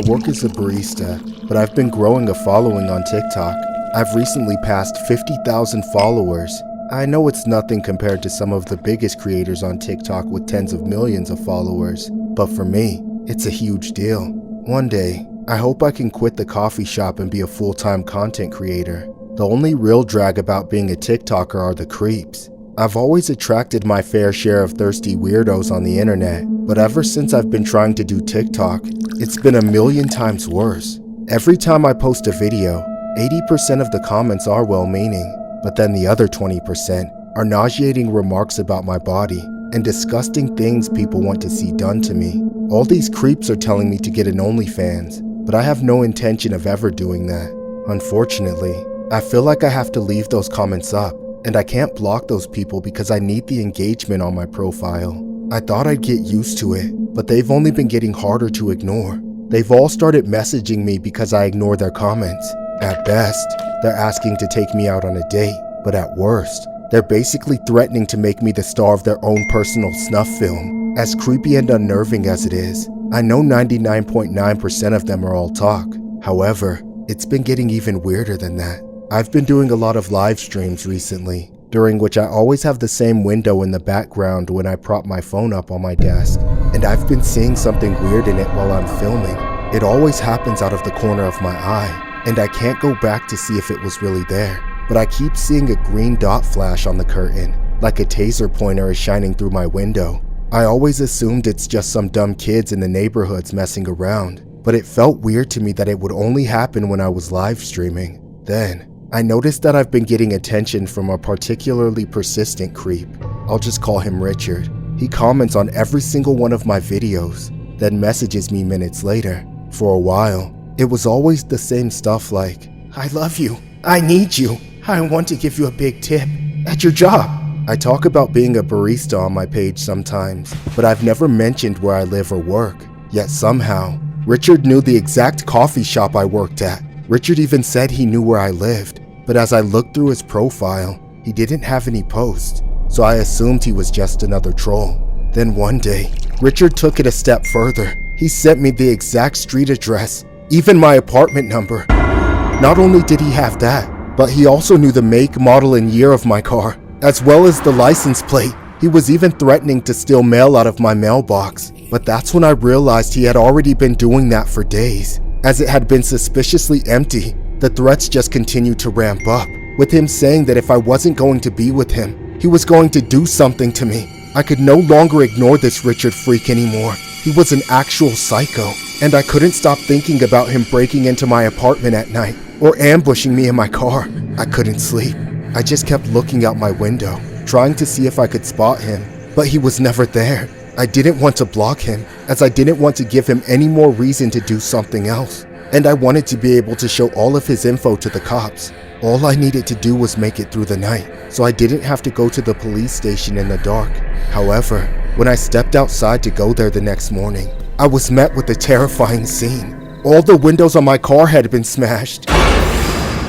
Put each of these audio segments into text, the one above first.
work as a barista, but I've been growing a following on TikTok. I've recently passed 50,000 followers. I know it's nothing compared to some of the biggest creators on TikTok with tens of millions of followers, but for me, it's a huge deal. One day, I hope I can quit the coffee shop and be a full-time content creator. The only real drag about being a TikToker are the creeps. I've always attracted my fair share of thirsty weirdos on the internet, but ever since I've been trying to do TikTok, it's been a million times worse. Every time I post a video, 80% of the comments are well-meaning, but then the other 20% are nauseating remarks about my body and disgusting things people want to see done to me. All these creeps are telling me to get an OnlyFans, but I have no intention of ever doing that. Unfortunately, I feel like I have to leave those comments up, and I can't block those people because I need the engagement on my profile. I thought I'd get used to it, but they've only been getting harder to ignore. They've all started messaging me because I ignore their comments. At best, they're asking to take me out on a date, but at worst, they're basically threatening to make me the star of their own personal snuff film. As creepy and unnerving as it is, I know 99.9% of them are all talk. However, it's been getting even weirder than that. I've been doing a lot of live streams recently, during which I always have the same window in the background when I prop my phone up on my desk, and I've been seeing something weird in it while I'm filming. It always happens out of the corner of my eye, and I can't go back to see if it was really there, but I keep seeing a green dot flash on the curtain, like a taser pointer is shining through my window. I always assumed it's just some dumb kids in the neighborhoods messing around, but it felt weird to me that it would only happen when I was live streaming. Then, I noticed that I've been getting attention from a particularly persistent creep. I'll just call him Richard. He comments on every single one of my videos, then messages me minutes later. For a while, it was always the same stuff like, "I love you, I need you, I want to give you a big tip at your job." I talk about being a barista on my page sometimes, but I've never mentioned where I live or work. Yet somehow, Richard knew the exact coffee shop I worked at. Richard even said he knew where I lived, but as I looked through his profile, he didn't have any posts, so I assumed he was just another troll. Then one day, Richard took it a step further. He sent me the exact street address, even my apartment number. Not only did he have that, but he also knew the make, model, and year of my car, as well as the license plate. He was even threatening to steal mail out of my mailbox, but that's when I realized he had already been doing that for days. As it had been suspiciously empty, the threats just continued to ramp up, with him saying that if I wasn't going to be with him, he was going to do something to me. I could no longer ignore this Richard freak anymore. He was an actual psycho, and I couldn't stop thinking about him breaking into my apartment at night, or ambushing me in my car. I couldn't sleep. I just kept looking out my window, trying to see if I could spot him, but he was never there. I didn't want to block him, as I didn't want to give him any more reason to do something else, and I wanted to be able to show all of his info to the cops. All I needed to do was make it through the night, so I didn't have to go to the police station in the dark. However, when I stepped outside to go there the next morning, I was met with a terrifying scene. All the windows on my car had been smashed.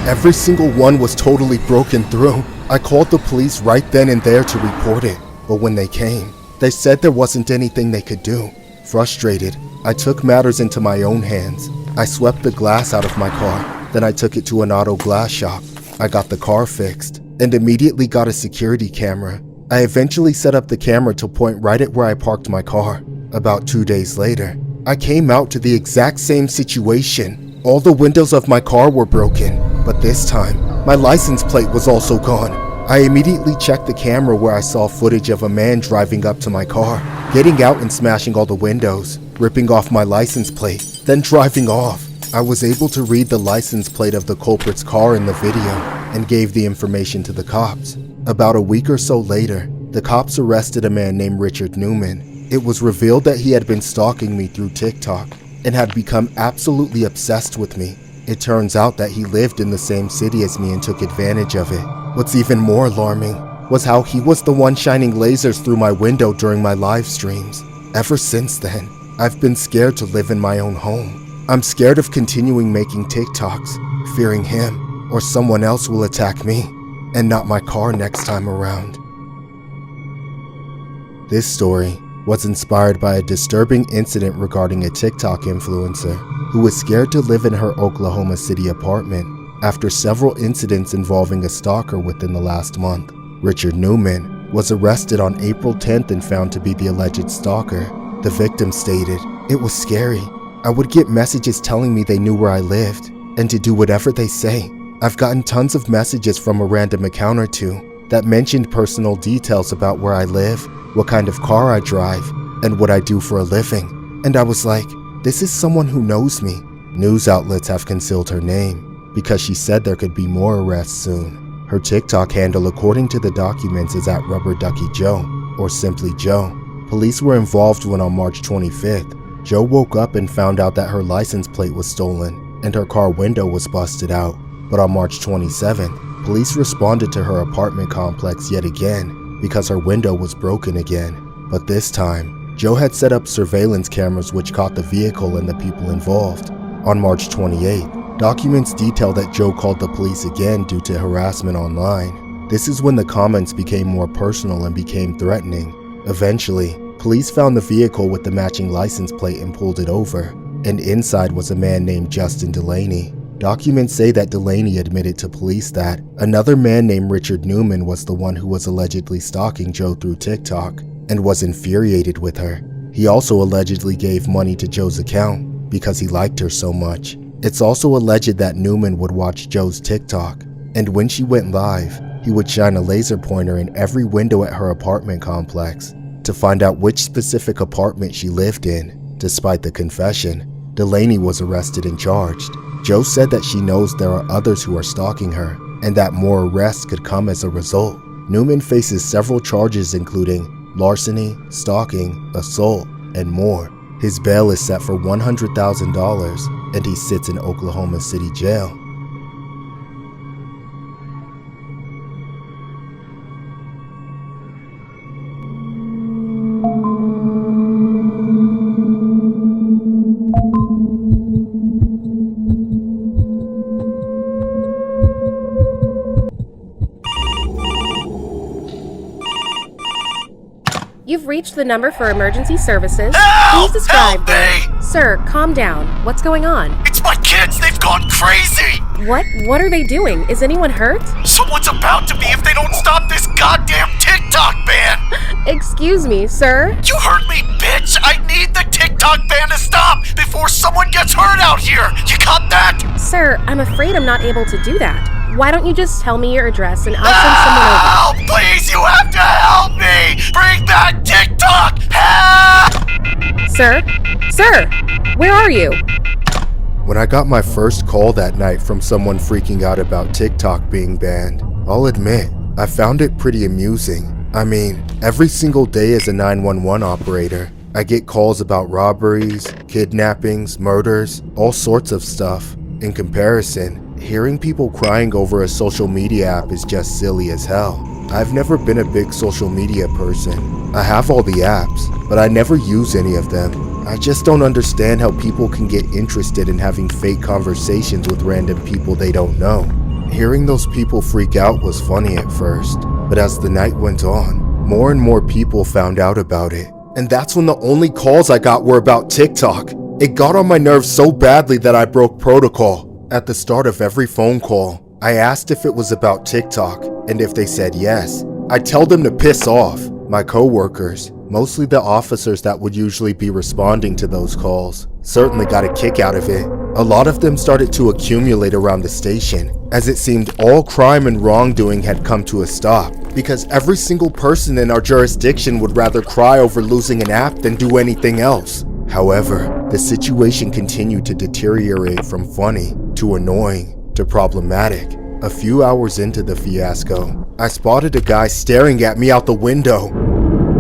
Every single one was totally broken through. I called the police right then and there to report it, but when they came, they said there wasn't anything they could do. Frustrated, I took matters into my own hands. I swept the glass out of my car, then I took it to an auto glass shop. I got the car fixed, and immediately got a security camera. I eventually set up the camera to point right at where I parked my car. About 2 days later, I came out to the exact same situation. All the windows of my car were broken, but this time, my license plate was also gone. I immediately checked the camera where I saw footage of a man driving up to my car, getting out and smashing all the windows, ripping off my license plate, then driving off. I was able to read the license plate of the culprit's car in the video and gave the information to the cops. About a week or so later, the cops arrested a man named Richard Newman. It was revealed that he had been stalking me through TikTok and had become absolutely obsessed with me. It turns out that he lived in the same city as me and took advantage of it. What's even more alarming was how he was the one shining lasers through my window during my live streams. Ever since then, I've been scared to live in my own home. I'm scared of continuing making TikToks, fearing him or someone else will attack me, and not my car next time around. This story was inspired by a disturbing incident regarding a TikTok influencer who was scared to live in her Oklahoma City apartment after several incidents involving a stalker within the last month. Richard Newman was arrested on April 10th and found to be the alleged stalker. The victim stated, "It was scary. I would get messages telling me they knew where I lived and to do whatever they say. I've gotten tons of messages from a random account or two that mentioned personal details about where I live, what kind of car I drive, and what I do for a living. And I was like, this is someone who knows me." News outlets have concealed her name because she said there could be more arrests soon. Her TikTok handle, according to the documents, is at Rubber Ducky Joe, or simply Joe. Police were involved when on March 25th, Joe woke up and found out that her license plate was stolen and her car window was busted out. But on March 27th, police responded to her apartment complex yet again because her window was broken again. But this time, Joe had set up surveillance cameras which caught the vehicle and the people involved. On March 28th, documents detail that Joe called the police again due to harassment online. This is when the comments became more personal and became threatening. Eventually, police found the vehicle with the matching license plate and pulled it over, and inside was a man named Justin Delaney. Documents say that Delaney admitted to police that another man named Richard Newman was the one who was allegedly stalking Joe through TikTok and was infuriated with her. He also allegedly gave money to Joe's account because he liked her so much. It's also alleged that Newman would watch Joe's TikTok, and when she went live, he would shine a laser pointer in every window at her apartment complex to find out which specific apartment she lived in. Despite the confession, Delaney was arrested and charged. Joe said that she knows there are others who are stalking her, and that more arrests could come as a result. Newman faces several charges including larceny, stalking, assault, and more. His bail is set for $100,000, and he sits in Oklahoma City jail. You've reached the number for emergency services. Help! Please describe Help me! Sir, calm down. What's going on? It's my kids! They've gone crazy! What are they doing? Is anyone hurt? Someone's about to be if they don't stop this goddamn TikTok ban! Excuse me, sir? You heard me, bitch! I need the TikTok ban to stop before someone gets hurt out here! You got that? Sir, I'm afraid I'm not able to do that. Why don't you just tell me your address and I'll send someone over? Help! Please, you have to help me! Bring back TikTok! Help! Sir? Sir! Where are you? When I got my first call that night from someone freaking out about TikTok being banned, I'll admit, I found it pretty amusing. I mean, every single day as a 911 operator, I get calls about robberies, kidnappings, murders, all sorts of stuff. In comparison, hearing people crying over a social media app is just silly as hell. I've never been a big social media person. I have all the apps, but I never use any of them. I just don't understand how people can get interested in having fake conversations with random people they don't know. Hearing those people freak out was funny at first, but as the night went on, more and more people found out about it. And that's when the only calls I got were about TikTok. It got on my nerves so badly that I broke protocol. At the start of every phone call, I asked if it was about TikTok, and if they said yes, I'd tell them to piss off. My co-workers, mostly the officers that would usually be responding to those calls, certainly got a kick out of it. A lot of them started to accumulate around the station, as it seemed all crime and wrongdoing had come to a stop, because every single person in our jurisdiction would rather cry over losing an app than do anything else. However, the situation continued to deteriorate from funny to annoying to problematic. A few hours into the fiasco, I spotted a guy staring at me out the window.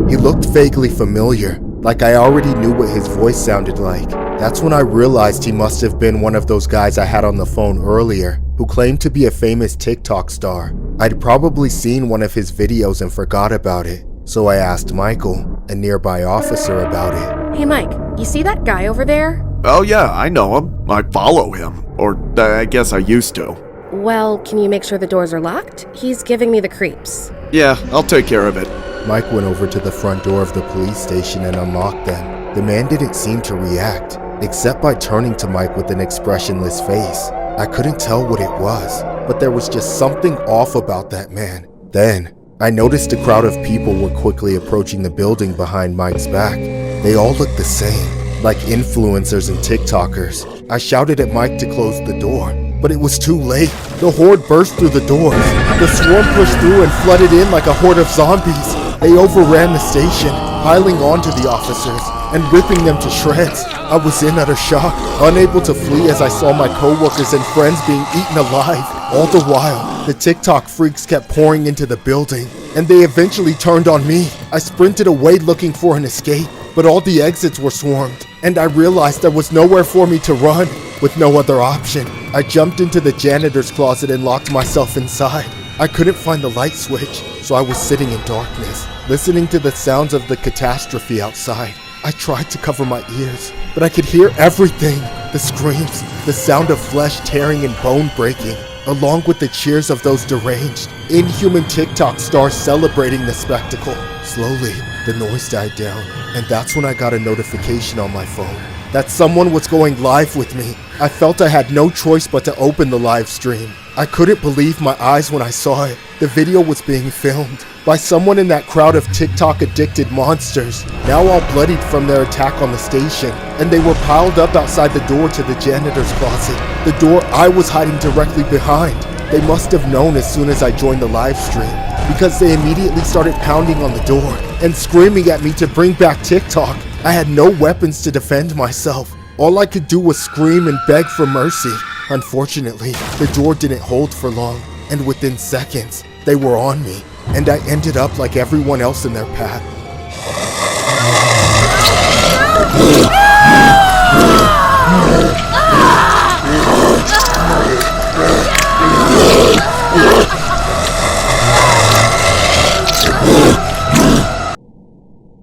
He looked vaguely familiar, like I already knew what his voice sounded like. That's when I realized he must have been one of those guys I had on the phone earlier, who claimed to be a famous TikTok star. I'd probably seen one of his videos and forgot about it, so I asked Michael, a nearby officer, about it. Hey Mike, you see that guy over there? Oh yeah, I know him. I follow him. Or I guess I used to. Well, can you make sure the doors are locked? He's giving me the creeps. Yeah, I'll take care of it. Mike went over to the front door of the police station and unlocked them. The man didn't seem to react, except by turning to Mike with an expressionless face. I couldn't tell what it was, but there was just something off about that man. Then, I noticed a crowd of people were quickly approaching the building behind Mike's back. They all looked the same, like influencers and TikTokers. I shouted at Mike to close the door, but it was too late. The horde burst through the doors. The swarm pushed through and flooded in like a horde of zombies. They overran the station, piling onto the officers and ripping them to shreds. I was in utter shock, unable to flee as I saw my co-workers and friends being eaten alive. All the while, the TikTok freaks kept pouring into the building, and they eventually turned on me. I sprinted away looking for an escape, but all the exits were swarmed, and I realized there was nowhere for me to run. With no other option, I jumped into the janitor's closet and locked myself inside. I couldn't find the light switch, so I was sitting in darkness, listening to the sounds of the catastrophe outside. I tried to cover my ears, but I could hear everything. The screams, the sound of flesh tearing and bone breaking, along with the cheers of those deranged, inhuman TikTok stars celebrating the spectacle. Slowly, the noise died down, and that's when I got a notification on my phone that someone was going live with me. I felt I had no choice but to open the live stream. I couldn't believe my eyes when I saw it. The video was being filmed by someone in that crowd of TikTok-addicted monsters, now all bloodied from their attack on the station, and they were piled up outside the door to the janitor's closet, the door I was hiding directly behind. They must have known as soon as I joined the live stream, because they immediately started pounding on the door and screaming at me to bring back TikTok. I had no weapons to defend myself. All I could do was scream and beg for mercy. Unfortunately, the door didn't hold for long, and within seconds, they were on me, and I ended up like everyone else in their path.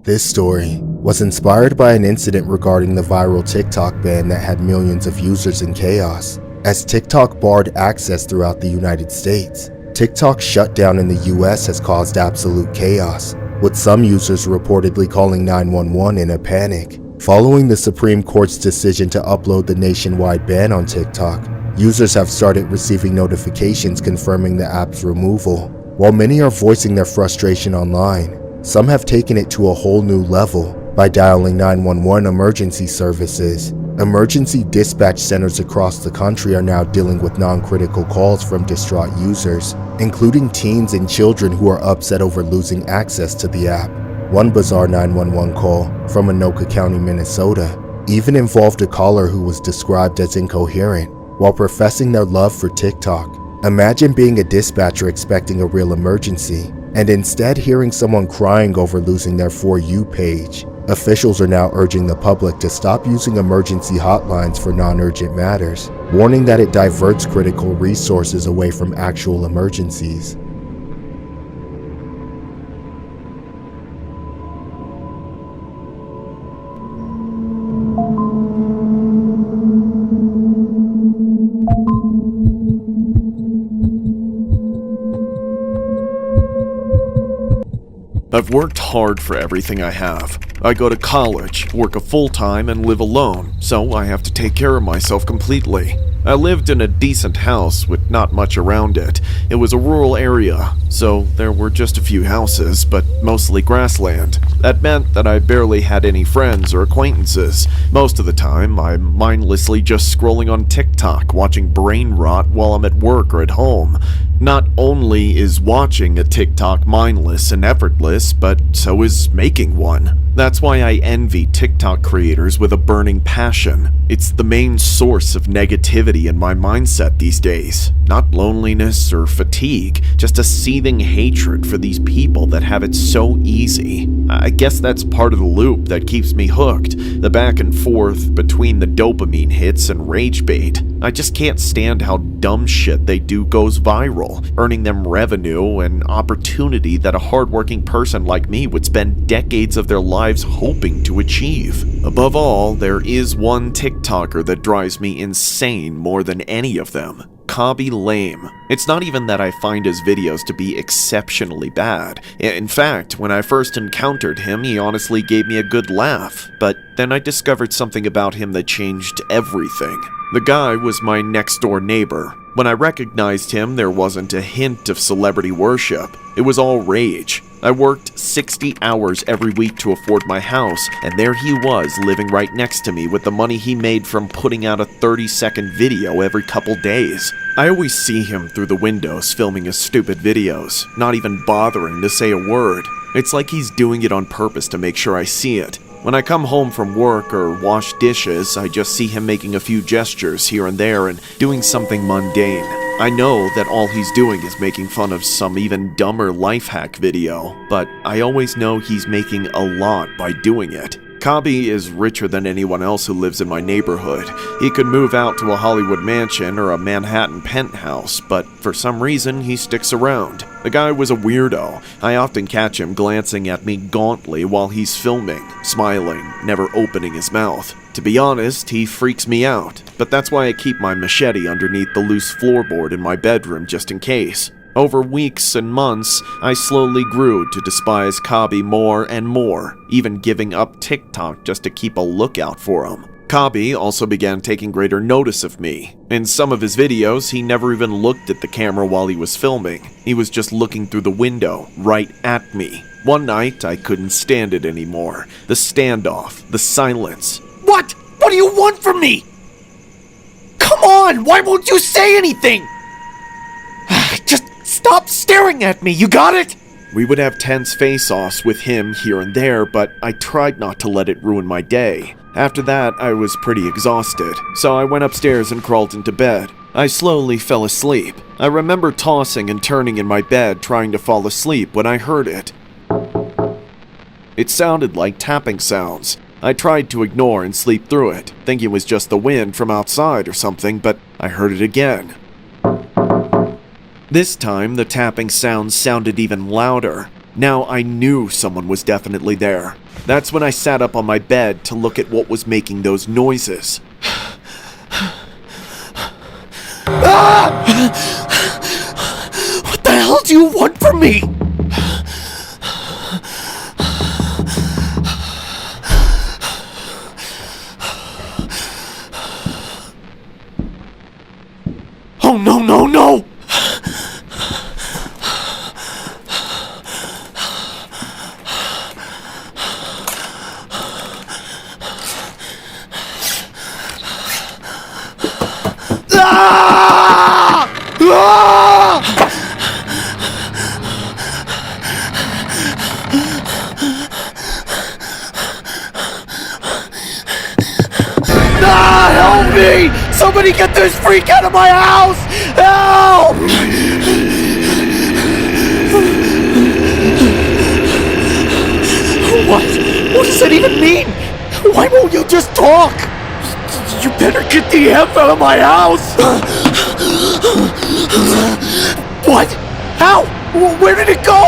This story was inspired by an incident regarding the viral TikTok ban that had millions of users in chaos. As TikTok barred access throughout the United States, TikTok's shutdown in the US has caused absolute chaos, with some users reportedly calling 911 in a panic. Following the Supreme Court's decision to upload the nationwide ban on TikTok, users have started receiving notifications confirming the app's removal. While many are voicing their frustration online, some have taken it to a whole new level by dialing 911 emergency services. Emergency dispatch centers across the country are now dealing with non-critical calls from distraught users, including teens and children who are upset over losing access to the app. One bizarre 911 call from Anoka County, Minnesota, even involved a caller who was described as incoherent while professing their love for TikTok. Imagine being a dispatcher expecting a real emergency, and instead hearing someone crying over losing their For You page. Officials are now urging the public to stop using emergency hotlines for non-urgent matters, warning that it diverts critical resources away from actual emergencies. I've worked hard for everything I have. I go to college, work a full-time, and live alone, so I have to take care of myself completely. I lived in a decent house with not much around it. It was a rural area, so there were just a few houses, but mostly grassland. That meant that I barely had any friends or acquaintances. Most of the time, I'm mindlessly just scrolling on TikTok, watching brain rot while I'm at work or at home. Not only is watching a TikTok mindless and effortless, but so is making one. That's why I envy TikTok creators with a burning passion. It's the main source of negativity in my mindset these days. Not loneliness or fatigue, just a seething hatred for these people that have it so easy. I guess that's part of the loop that keeps me hooked, the back and forth between the dopamine hits and rage bait. I just can't stand how dumb shit they do goes viral, earning them revenue and opportunity that a hardworking person like me would spend decades of their lives hoping to achieve. Above all, there is one TikToker that drives me insane more than any of them. CO.AG lame. It's not even that I find his videos to be exceptionally bad. In fact, when I first encountered him, he honestly gave me a good laugh. But then I discovered something about him that changed everything. The guy was my next-door neighbor. When I recognized him, there wasn't a hint of celebrity worship. It was all rage. I worked 60 hours every week to afford my house, and there he was living right next to me with the money he made from putting out a 30-second video every couple days. I always see him through the windows filming his stupid videos, not even bothering to say a word. It's like he's doing it on purpose to make sure I see it. When I come home from work or wash dishes, I just see him making a few gestures here and there and doing something mundane. I know that all he's doing is making fun of some even dumber life hack video, but I always know he's making a lot by doing it. CO.AG is richer than anyone else who lives in my neighborhood. He could move out to a Hollywood mansion or a Manhattan penthouse, but for some reason he sticks around. The guy was a weirdo. I often catch him glancing at me gauntly while he's filming, smiling, never opening his mouth. To be honest, he freaks me out, but that's why I keep my machete underneath the loose floorboard in my bedroom just in case. Over weeks and months, I slowly grew to despise CO.AG more and more, even giving up TikTok just to keep a lookout for him. CO.AG also began taking greater notice of me. In some of his videos, he never even looked at the camera while he was filming. He was just looking through the window, right at me. One night, I couldn't stand it anymore. The standoff, the silence. What? What do you want from me? Come on, why won't you say anything? Just stop staring at me, you got it? We would have tense face-offs with him here and there, but I tried not to let it ruin my day. After that, I was pretty exhausted, so I went upstairs and crawled into bed. I slowly fell asleep. I remember tossing and turning in my bed trying to fall asleep when I heard it. It sounded like tapping sounds. I tried to ignore and sleep through it, thinking it was just the wind from outside or something, but I heard it again. This time, the tapping sounds sounded even louder. Now I knew someone was definitely there. That's when I sat up on my bed to look at what was making those noises. Ah! What the hell do you want from me? Oh, no, no, no! Ah! Ah! Ah, help me! Somebody get this freak out of my house! Help! What? What does that even mean? Why won't you just talk? You better get the F out of my house! What? How? Where did it go?